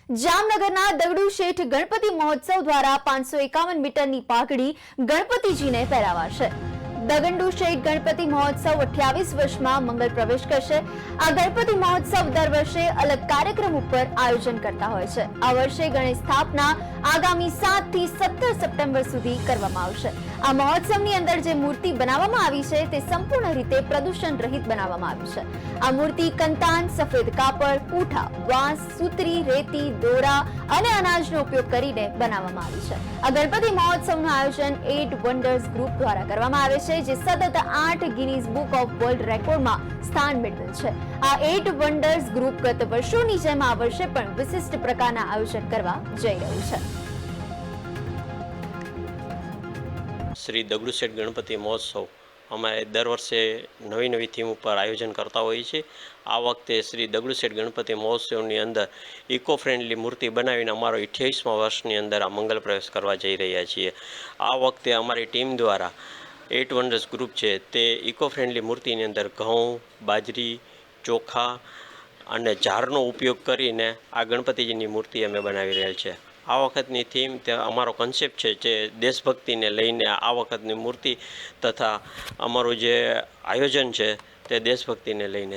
જામનગરના દગડુ શેઠ ગણપતિ મહોત્સવ દ્વારા 551 મીટરની પાઘડી ગણપતિજીને પહેરાવાશે। દગડુ શેઠ ગણપતિ મહોત્સવ 28 વર્ષમાં મંગલ પ્રવેશ કરશે। આ ગણપતિ મહોત્સવ દર વર્ષે અલગ કાર્યક્રમ ઉપર આયોજન કરતા હોય છે। આ વર્ષે ગણેશ સ્થાપના આગામી 7 થી 17 સપ્ટેમ્બર સુધી કરવામાં આવશે। આ મહોત્સવની અંદર જે મૂર્તિ બનાવવામાં આવી છે તે સંપૂર્ણ રીતે પ્રદૂષણ રહિત બનાવવામાં આવી છે। આ મૂર્તિ કંતાન, સફેદ કાપડ, પૂઠા, વાંસ, સૂતરી, રેતી, દોરા અને અનાજનો ઉપયોગ કરીને બનાવવામાં આવી છે। આ ગણપતિ મહોત્સવનું આયોજન 8 વન્ડર્સ ગ્રુપ દ્વારા કરવામાં આવે છે, જે સતત 8 ગિનીઝ બુક ઓફ વર્લ્ડ રેકોર્ડમાં સ્થાન મેળવેલ છે। આ 8 વન્ડર્સ ગ્રુપ ગત વર્ષોની જેમ આ વર્ષે પણ વિશિષ્ટ પ્રકારના આયોજન કરવા જઈ રહ્યું છે। શ્રી દગડુ શેઠ ગણપતિ મહોત્સવ અમે દર વર્ષે નવી થીમ ઉપર આયોજન કરતા હોઈએ છીએ। આ વખતે શ્રી દગડુ શેઠ ગણપતિ મહોત્સવની અંદર ઇકો ફ્રેન્ડલી મૂર્તિ બનાવીને અમારો 28મા વર્ષની અંદર આ મંગલ પ્રવેશ કરવા જઈ રહ્યા છીએ। આ વખતે અમારી ટીમ દ્વારા 8 વન્ડર્સ ગ્રુપ છે તે ઇકો ફ્રેન્ડલી મૂર્તિની અંદર ઘઉં, બાજરી, ચોખા અને ઝાડનો ઉપયોગ કરીને આ ગણપતિજીની મૂર્તિ અમે બનાવી રહ્યા છીએ। આ વખતની થીમ તે અમારો કન્સેપ્ટ છે જે દેશભક્તિને લઈને આ વખતની મૂર્તિ તથા અમારું જે આયોજન છે તે દેશભક્તિને લઈને